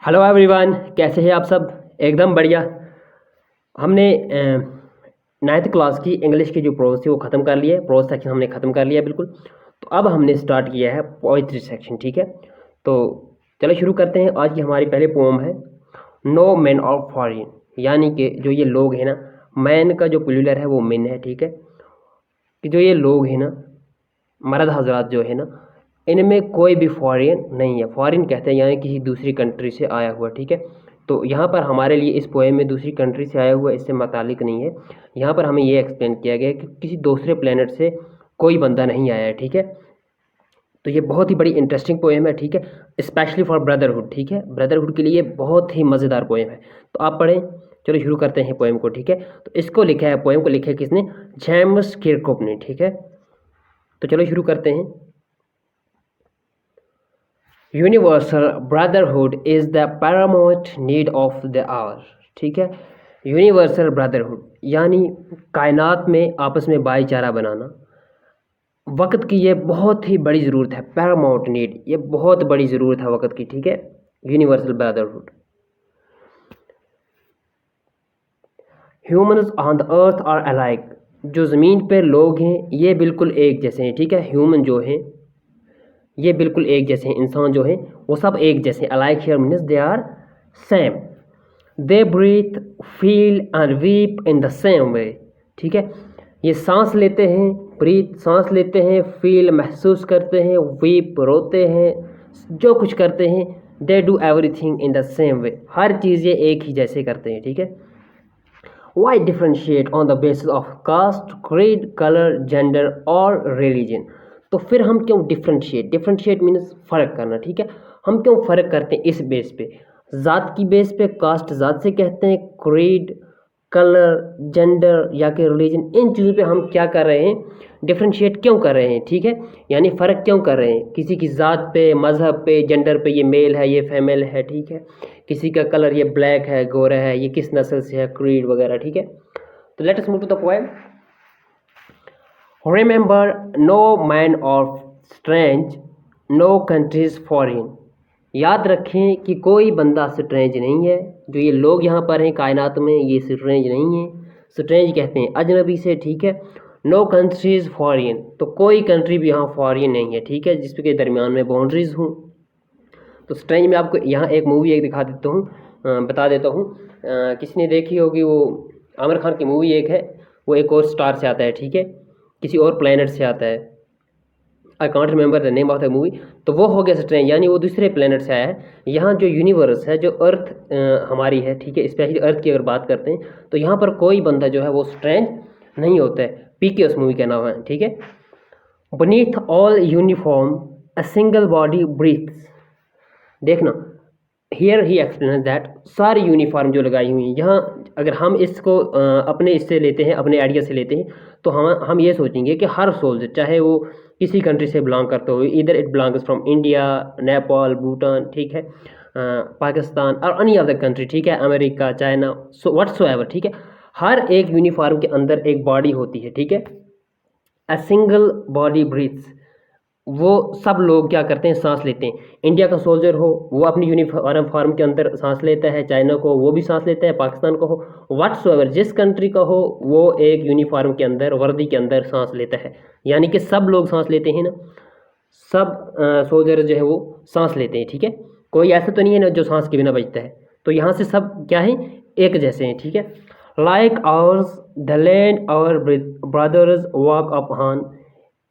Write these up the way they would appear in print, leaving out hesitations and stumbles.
Hello everyone, कैसे हैं आप सब। एकदम बढ़िया। हमने नाइन्थ क्लास की इंग्लिश की जो प्रोज थी वो ख़त्म कर लिया है। प्रोज सेक्शन हमने ख़त्म कर लिया है बिल्कुल। तो अब हमने स्टार्ट किया है पोइट्री सेक्शन। ठीक है, तो चलो शुरू करते हैं। आज की हमारी पहली पोम है नो मैन ऑफ फॉरेन, यानी कि जो ये लोग हैं ना, मैन का जो प्लूरल है वो मेन है। ठीक है, कि जो ये लोग हैं ना, मर्द हजरात जो है ना, इनमें कोई भी फॉरेन नहीं है। फॉरेन कहते हैं यानी किसी दूसरी कंट्री से आया हुआ। ठीक है, तो यहाँ पर हमारे लिए इस पोएम में दूसरी कंट्री से आया हुआ इससे मुतालिक नहीं है। यहाँ पर हमें ये एक्सप्लेन किया गया है कि किसी दूसरे प्लेनेट से कोई बंदा नहीं आया है। ठीक है, तो ये बहुत ही बड़ी इंटरेस्टिंग पोएम है। ठीक है, स्पेशली फॉर ब्रदरहुड। ठीक है, ब्रदरहुड के लिए बहुत ही मज़ेदार पोएम है। तो आप पढ़ें। चलो शुरू करते हैं पोएम को। ठीक है, तो इसको लिखा है, पोएम को लिखा है किसने? जेम्स किरकोप ने। ठीक है, तो चलो शुरू करते हैं। Universal brotherhood is the paramount need of the hour. ठीक है, यूनिवर्सल ब्रदरहुड यानी कायनात में आपस में भाईचारा बनाना वक्त की ये बहुत ही बड़ी ज़रूरत है। पैरामाउंट नीड, ये बहुत बड़ी ज़रूरत है वक्त की। ठीक है, universal brotherhood. Humans on the earth are alike, जो ज़मीन पर लोग हैं ये बिल्कुल एक जैसे हैं। ठीक है, ह्यूमन जो हैं ये बिल्कुल एक जैसे हैं। इंसान जो हैं वो सब एक जैसे हैं। Alike here means they are same. They breathe, feel and weep in the same way. ठीक है, ये सांस लेते हैं, ब्रीथ सांस लेते हैं, फील महसूस करते हैं, वीप रोते हैं, जो कुछ करते हैं they do everything in the same way, हर चीज़ ये एक ही जैसे करते हैं। ठीक है, why differentiate on the basis of caste, creed, colour, gender और रिलीजन। तो फिर हम क्यों डिफ्रेंशिएट, डिफ्रेंशिएट मीन्स फ़र्क करना। ठीक है, हम क्यों फ़र्क करते हैं इस बेस पे, ज़ात की बेस पे, कास्ट ज़ात से कहते हैं, क्रीड, कलर, जेंडर या कि रिलीजन, इन चीज़ों पे हम क्या कर रहे हैं, डिफ्रेंशिएट क्यों कर रहे हैं। ठीक है, यानी फ़र्क क्यों कर रहे हैं किसी की ज़ात पे, मज़हब पे, जेंडर पे, ये मेल है ये फीमेल है। ठीक है, किसी का कलर ये ब्लैक है गोरा है, ये किस नस्ल से है, क्रीड वगैरह। ठीक है, तो let us move to the poem. Remember no man of strange, no countries foreign. याद रखें कि कोई बंदा स्ट्रेंज नहीं है। जो ये लोग यहाँ पर हैं कायनात में ये स्ट्रेंज नहीं है। स्ट्रेंज कहते हैं अजनबी से। ठीक है, नो कंट्रीज फॉरेन, तो कोई कंट्री भी यहाँ फॉरेन नहीं है। ठीक है, जिसके दरमियान में बाउंड्रीज हूँ। तो स्ट्रेंज में आपको यहाँ एक मूवी एक दिखा देता हूँ, बता देता हूँ। किसी ने देखी होगी, वो आमिर खान की मूवी एक है, वो एक और स्टार से आता है। ठीक है, किसी और प्लेनेट से आता है। I can't remember the name of the movie. तो वो हो गया स्ट्रेंज, यानी वो दूसरे प्लेनेट से आया है। यहाँ जो यूनिवर्स है, जो अर्थ हमारी है, ठीक है, स्पेशली अर्थ की अगर बात करते हैं तो यहाँ पर कोई बंदा जो है वो स्ट्रेंज नहीं होता है। पीके उस मूवी का नाम है। ठीक है, beneath all uniform a single body breathes. देखना, हियर ही एक्सप्लेन दैट, सारी यूनिफॉर्म जो लगाई हुई हैं यहाँ, अगर हम इसको अपने इससे लेते हैं, अपने आइडिया से लेते हैं, तो हम ये सोचेंगे कि हर सोल्जर चाहे वो किसी कंट्री से बिलोंग करते हो, इधर it belongs from India, Nepal, Bhutan, ठीक है, पाकिस्तान और एनी अदर कंट्री, ठीक है, अमेरिका, चाइना, सो व्हाटसोएवर। ठीक है, हर एक यूनिफॉर्म के अंदर एक बॉडी होती है। ठीक है, अ सिंगल बॉडी ब्रीथ्स, वो सब लोग क्या करते हैं, सांस लेते हैं। इंडिया का सोल्जर हो वो अपनी यूनिफॉर्म फार्म के अंदर सांस लेता है, चाइना को वो भी सांस लेता है, पाकिस्तान को हो, व्हाट्सएवर जिस कंट्री का हो, वो एक यूनिफॉर्म के अंदर, वर्दी के अंदर सांस लेता है। यानी कि सब लोग सांस लेते हैं ना, सब सोल्जर जो है वो सांस लेते हैं। ठीक है, कोई ऐसा तो नहीं है ना जो सांस के बिना बचता है। तो यहाँ से सब क्या है, एक जैसे हैं। ठीक है, like ours the land our brothers walk upon,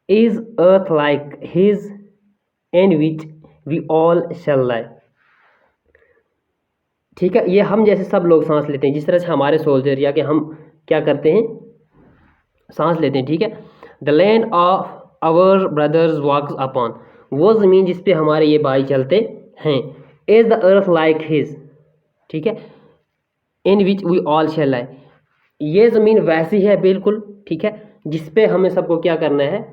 is earth like his in which we all shall lie। ठीक है, ये हम जैसे सब लोग सांस लेते हैं, जिस तरह से हमारे सोल्जर या कि हम क्या करते हैं, सांस लेते हैं। ठीक है, the land of our brothers walks upon, वो ज़मीन जिस पे हमारे ये भाई चलते हैं, is the earth like his, ठीक है, इन विच वी ऑल शैल लाई, ये ज़मीन वैसी है बिल्कुल, ठीक है, जिस पे हमें सबको क्या करना है,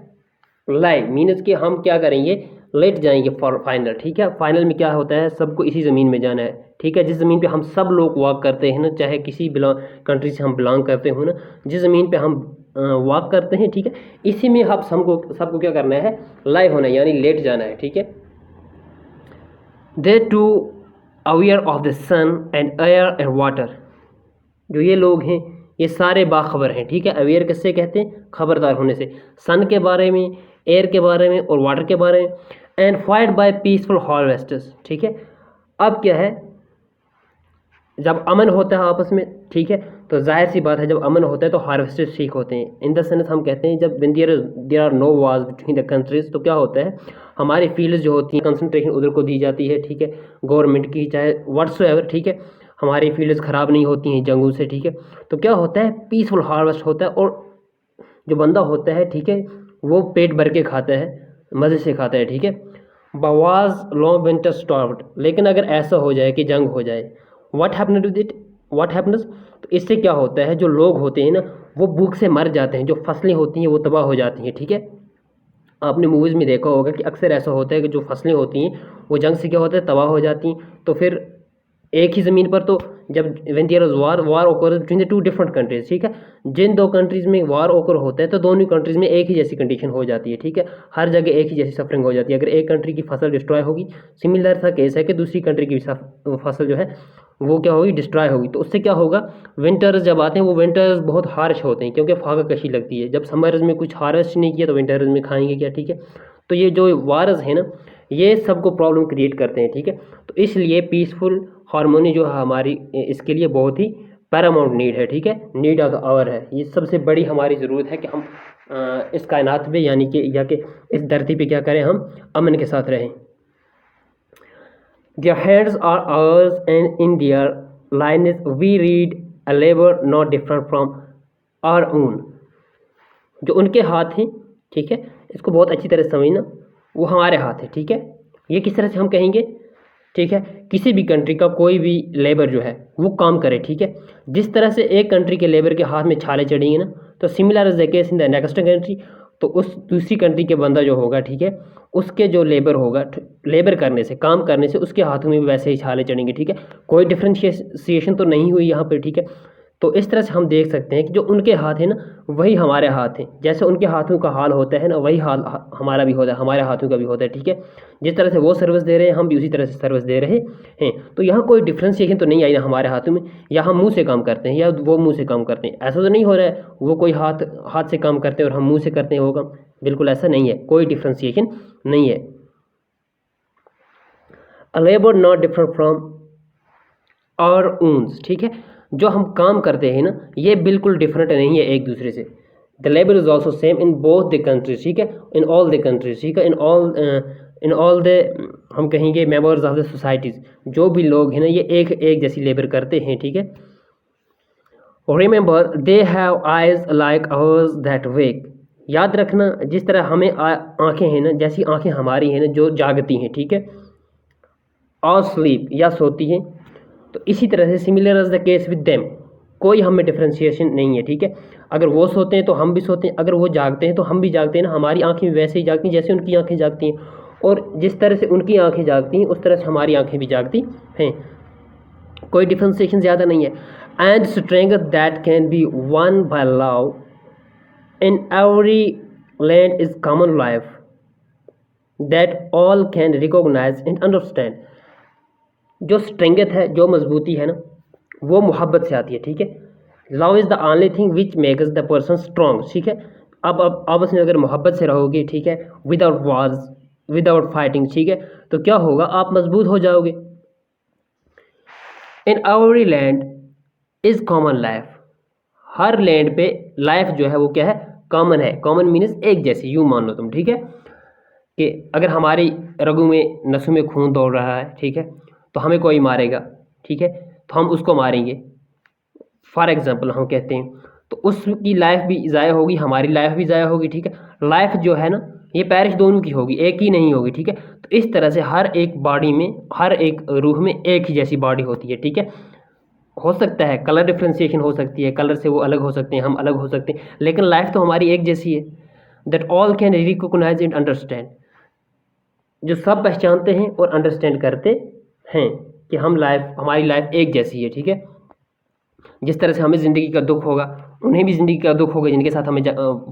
लाई मीन्स कि हम क्या करेंगे, लेट जाएंगे फॉर फाइनल। ठीक है, फाइनल में क्या होता है, सबको इसी ज़मीन में जाना है। ठीक है, जिस ज़मीन पे हम सब लोग वॉक करते हैं ना, चाहे किसी कंट्री से हम बिलोंग करते हो ना, जिस ज़मीन पे हम वॉक करते हैं, ठीक है, इसी में हम सबको क्या करना है, लाई होना है, यानी लेट जाना है। ठीक है, they too aware of the sun and air and water. जो ये लोग हैं ये सारे बाखबर हैं, ठीक है। अवेयर किससे कहते हैं? खबरदार होने से, सन के बारे में, एयर के बारे में और वाटर के बारे में। And fight by peaceful harvesters, ठीक है। अब क्या है, जब अमन होता है आपस में, ठीक है, तो जाहिर सी बात है जब अमन होता है तो हार्वेस्टर्स ठीक होते हैं। इन द सेंस हम कहते हैं जब when there are no wars between the countries, तो क्या होता है, हमारी फील्ड्स जो होती हैं कंसंट्रेशन उधर को दी जाती है, ठीक है, गवर्नमेंट की चाहे व्हाट्सएवर, ठीक है, हमारी फील्ड्स ख़राब नहीं होती हैं जंगों से, ठीक है। तो क्या होता है, पीसफुल हार्वेस्ट होता है और जो बंदा होता है, ठीक है, वो पेट भर के खाता है, मज़े से खाता है, ठीक है। बवाज लॉन्ग विंटर स्टॉर्म्ड, लेकिन अगर ऐसा हो जाए कि जंग हो जाए, what happen to it, what happens, तो इससे क्या होता है, जो लोग होते हैं ना वो भूख से मर जाते हैं, जो फसलें होती हैं वो तबाह हो जाती हैं, ठीक है। आपने मूवीज़ में देखा होगा कि अक्सर ऐसा होता है कि जो फसलें होती हैं वो जंग से क्या होता है, तबाह हो जाती हैं। तो फिर एक ही ज़मीन पर, तो जब व्हेन देयर इज वार ओकर between the two different countries, ठीक है, जिन दो कंट्रीज़ में वार ओकर होता है तो दोनों कंट्रीज़ में एक ही जैसी कंडीशन हो जाती है, ठीक है, हर जगह एक ही जैसी सफरिंग हो जाती है। अगर एक कंट्री की फसल डिस्ट्रॉय होगी, सिमिलर सा केस है कि दूसरी कंट्री की फसल जो है वो क्या होगी, डिस्ट्रॉय होगी। तो उससे क्या होगा, विंटर्स जब आते हैं वो विंटर्स बहुत हार्श होते हैं क्योंकि फाका कशी लगती है। जब समर्स में कुछ हार्वेस्ट नहीं किया तो विंटर्स में खाएंगे क्या, ठीक है। तो ये जो वार्स है ना ये सबको प्रॉब्लम क्रिएट करते हैं, ठीक है। तो इसलिए पीसफुल हार्मोनी जो है हमारी इसके लिए बहुत ही पैरामाउंट नीड है, ठीक है, नीड ऑफ द आवर है। ये सबसे बड़ी हमारी ज़रूरत है कि हम इस कायनात में यानी कि या कि इस धरती पे क्या करें, हम अमन के साथ रहें। Their hands are ours, and in their lineage we read a labor not different from our own। जो उनके हाथ हैं, ठीक है, इसको बहुत अच्छी तरह समझना, वो हमारे हाथ है, ठीक है। ये किस तरह से हम कहेंगे, ठीक है, किसी भी कंट्री का कोई भी लेबर जो है वो काम करे, ठीक है। जिस तरह से एक कंट्री के लेबर के हाथ में छाले चढ़ेंगे ना, तो similar is the case in the next country. तो उस दूसरी कंट्री के बंदा जो होगा, ठीक है, उसके जो लेबर होगा, लेबर करने से, काम करने से उसके हाथों में भी वैसे ही छाले चढ़ेंगे, ठीक है। कोई डिफ्रेंशिएशन तो नहीं हुई यहाँ पर, ठीक है। तो इस तरह से हम देख सकते हैं कि जो उनके हाथ है ना वही हमारे हाथ हैं। जैसे उनके हाथों का हाल होता है ना वही हाल हमारा भी होता है, हमारे हाथों का भी होता है, ठीक है। जिस तरह से वो सर्विस दे रहे हैं हम भी उसी तरह से सर्विस दे रहे हैं। तो यहाँ कोई डिफ्रेंशिएशन तो नहीं आई ना हमारे हाथों में, या हम मुँह से काम करते हैं या वो मुँह से काम करते हैं, ऐसा तो नहीं हो रहा है वो कोई हाथ से काम करते हैं और हम मुँह से करते हैं वो काम, बिल्कुल ऐसा नहीं है, कोई डिफ्रेंशिएशन नहीं है। अ लेबर नॉट डिफरेंट फ्रॉम और ऊन्स, ठीक है, जो हम काम करते हैं ना ये बिल्कुल डिफरेंट नहीं है एक दूसरे से। The labour is also same in both the countries, ठीक है, इन ऑल द कंट्रीज, ठीक है, इन ऑल द हम कहेंगे मेंबर्स ऑफ द सोसाइटीज़, जो भी लोग हैं ना ये एक जैसी लेबर करते हैं, ठीक है। Remember they have eyes like ours that wake, याद रखना जिस तरह हमें आँखें हैं ना, जैसी आँखें हमारी हैं ना जो जागती हैं, ठीक है, और स्लीप या सोती हैं, तो इसी तरह से similar is the case with them, कोई हमें डिफ्रेंशिएशन नहीं है, ठीक है। अगर वो सोते हैं तो हम भी सोते हैं, अगर वो जागते हैं तो हम भी जागते हैं ना, हमारी आंखें वैसे ही जागती हैं जैसे उनकी आंखें जागती हैं, और जिस तरह से उनकी आंखें जागती हैं उस तरह से हमारी आंखें भी जागती हैं, कोई डिफ्रेंशिएशन ज़्यादा नहीं है। And strength that can be won by love in every land is common life that all can recognise and understand. जो स्ट्रेंथ है, जो मजबूती है ना वो मोहब्बत से आती है, ठीक है। Love is the only thing which makes the person strong, ठीक है। अब आपस में अगर मोहब्बत से रहोगे, ठीक है, विदाउट वार्स विदाउट फाइटिंग, ठीक है, तो क्या होगा, आप मजबूत हो जाओगे। इन every land is common life, her land पे लाइफ जो है वो क्या है, कॉमन है। कॉमन मीन्स एक जैसी, यूँ मान लो तुम, ठीक है, कि अगर हमारी रगों में नसों में खून दौड़ रहा है, ठीक है, तो हमें कोई मारेगा, ठीक है, तो हम उसको मारेंगे फॉर एग्जांपल हम कहते हैं, तो उसकी लाइफ भी ज़ाया होगी, हमारी लाइफ भी ज़ाया होगी, ठीक है। लाइफ जो है ना ये पैरिश दोनों की होगी, एक ही नहीं होगी, ठीक है। तो इस तरह से हर एक बॉडी में, हर एक रूह में एक ही जैसी बॉडी होती है, ठीक है। हो सकता है कलर डिफ्रेंशिएशन हो सकती है, कलर से वो अलग हो सकते हैं, हम अलग हो सकते हैं, लेकिन लाइफ तो हमारी एक जैसी है। That all can recognise and understand, जो सब पहचानते हैं और अंडरस्टैंड करते हैं कि हमारी लाइफ एक जैसी है, ठीक है। जिस तरह से हमें ज़िंदगी का दुख होगा उन्हें भी ज़िंदगी का दुख होगा, जिनके साथ हमें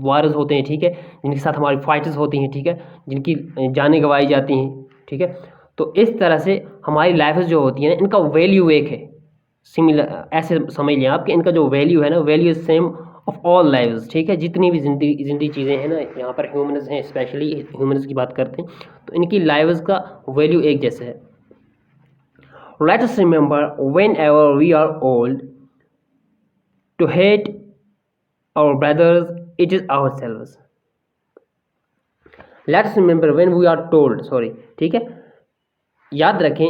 वार्स होते हैं, ठीक है, जिनके साथ हमारी फाइट्स होती हैं, ठीक है, जिनकी जानें गंवाई जाती हैं, ठीक है। तो इस तरह से हमारी लाइफ जो होती है ना, इनका वैल्यू एक है, सिमिलर ऐसे समझ लें आप कि इनका जो वैल्यू है ना, value is same of all lives, ठीक है। जितनी भी जिंदगी चीज़ें हैं ना, यहाँ पर ह्यूमन्स हैं, स्पेशली ह्यूमन्स की बात करते हैं, तो इनकी लाइव्स का वैल्यू एक जैसा है। Let us remember whenever we are old to hate our brothers it is ourselves. Let's remember when we are told, sorry, ठीक है, याद रखें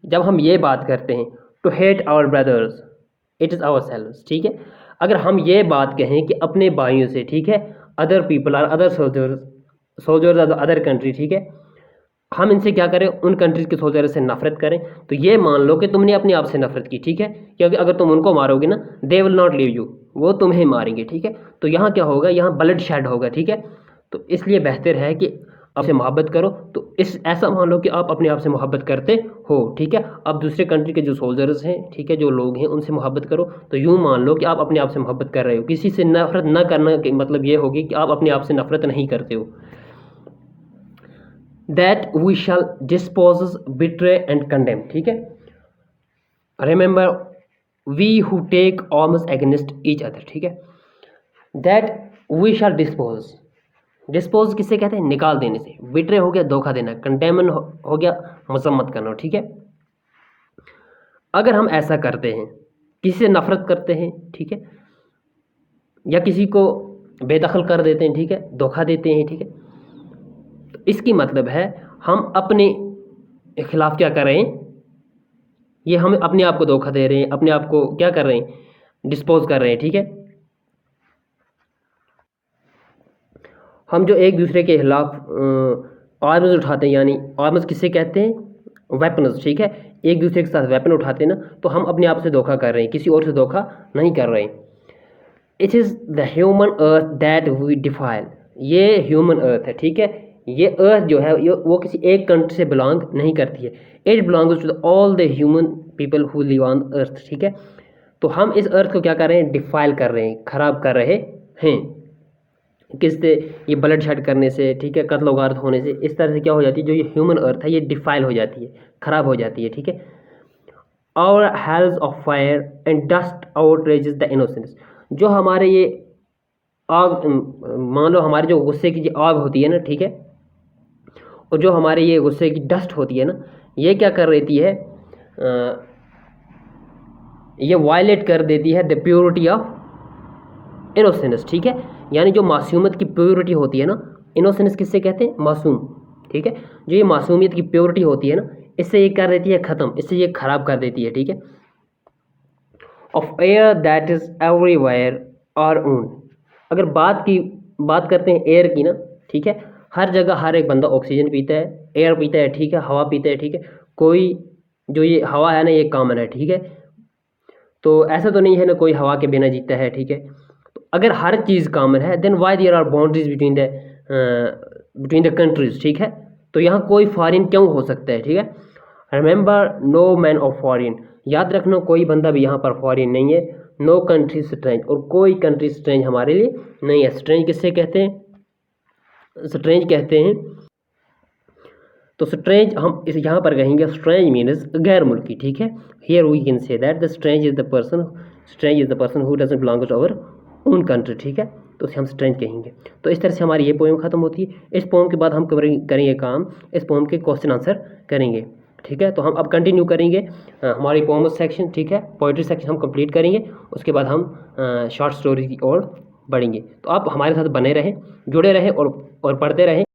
जब हम ये बात करते हैं to hate our brothers it is ourselves, ठीक है। अगर हम ये बात कहें कि अपने भाइयों से, ठीक है, other people are other soldiers are other country, ठीक है, हम इनसे क्या करें, उन कंट्रीज़ के सोल्जर से नफरत करें, तो ये मान लो कि तुमने अपने आप से नफरत की, ठीक है, क्योंकि अगर तुम उनको मारोगे ना, they will not leave you, वो तुम्हें मारेंगे, ठीक है। तो यहाँ क्या होगा, यहाँ ब्लड शेड होगा, ठीक है। तो इसलिए बेहतर है कि आपसे मोहब्बत करो। तो इस ऐसा मान लो कि आप अपने आप से मोहब्बत करते हो, ठीक है। अब दूसरे कंट्री के जो सोल्जर्स हैं, ठीक है, जो लोग हैं, उनसे मोहब्बत करो। तो यूँ मान लो कि आप अपने आप से मोहब्बत कर रहे हो। किसी से नफरत न करना के मतलब ये होगी कि आप अपने आप से नफरत नहीं करते हो। That we shall dispose betray and condemn, ठीक है। Remember we who take arms against each other, ठीक है। दैट वी शैल डिस्पोज किससे कहते हैं, निकाल देने से। बिट्रे हो गया धोखा देना, कंटेमन हो गया मजम्मत करना, ठीक है। अगर हम ऐसा करते हैं, किसी से नफरत करते हैं, ठीक है, या किसी को बेदखल कर देते हैं, ठीक है, धोखा देते हैं, ठीक है, तो इसकी मतलब है हम अपने खिलाफ क्या कर रहे हैं, ये हम अपने आप को धोखा दे रहे हैं, अपने आप को क्या कर रहे हैं, डिस्पोज कर रहे हैं, ठीक है। हम जो एक दूसरे के खिलाफ आर्म्स उठाते हैं, यानी आर्म्स किसे कहते हैं, वेपन्स, ठीक है, एक दूसरे के साथ वेपन उठाते हैं ना, तो हम अपने आप से धोखा कर रहे हैं, किसी और से धोखा नहीं कर रहे हैं। It is the human earth that we defile, ये ह्यूमन अर्थ है, ठीक है। ये अर्थ जो है वो किसी एक कंट्री से बिलोंग नहीं करती है, it belongs to all the human people who live on earth, ठीक है। तो हम इस अर्थ को क्या कर रहे हैं, डिफाइल कर रहे हैं, ख़राब कर रहे हैं। किससे, ये ब्लड शेड करने से, ठीक है, कत्ल वारदात होने से, इस तरह से क्या हो जाती है, जो ये ह्यूमन अर्थ है ये डिफाइल हो जाती है, ख़राब हो जाती है, ठीक है। और hells of fire and dust outrages the innocence, जो हमारे ये आग, मान लो हमारे जो गुस्से की जो आग होती है ना, ठीक है, और जो हमारे ये गुस्से की डस्ट होती है ना, ये क्या कर देती है, ये वायलेट कर देती है द प्योरिटी ऑफ इनोसेंस, ठीक है। यानी जो मासूमियत की प्योरिटी होती है ना, इनोसेंस किससे कहते हैं, मासूम, ठीक है। जो ये मासूमियत की प्योरिटी होती है ना, इससे ये कर देती है ख़त्म, इससे ये ख़राब कर देती है, ठीक है। Of air that is everywhere our own, अगर बात करते हैं एयर की ना, ठीक है, हर जगह हर एक बंदा ऑक्सीजन पीता है, एयर पीता है, ठीक है, हवा पीता है, ठीक है। कोई जो ये हवा है ना, ये कॉमन है, ठीक है। तो ऐसा तो नहीं है ना कोई हवा के बिना जीता है, ठीक है। तो अगर हर चीज़ कॉमन है, then why there are boundaries between the countries, ठीक है। तो यहाँ कोई फॉरेन क्यों हो सकता है, ठीक है। Remember no man of foreign, याद रखना कोई बंदा भी यहाँ पर फॉरेन नहीं है। नो कंट्री स्ट्रेंज, और कोई कंट्री स्ट्रेंज हमारे लिए नहीं है। स्ट्रेंज किससे कहते हैं, स्ट्रेंज कहते हैं, तो स्ट्रेंज हम इस यहाँ पर कहेंगे, स्ट्रेंज मीन्स गैर मुल्की, ठीक है। Here we can say that the strange is the person who doesn't belong to our own country, ठीक है। तो उसे हम स्ट्रेंज कहेंगे। तो इस तरह से हमारी ये पोएम ख़त्म होती है। इस पोएम के बाद हम करेंगे काम, इस पोएम के क्वेश्चन आंसर करेंगे, ठीक है। तो हम अब कंटिन्यू करेंगे हमारी पोएम सेक्शन, ठीक है, पोइट्री सेक्शन हम कंप्लीट करेंगे। उसके बाद हम शॉर्ट स्टोरी की ओर बढ़ेंगे। तो आप हमारे साथ बने रहें, जुड़े रहें और पढ़ते रहें।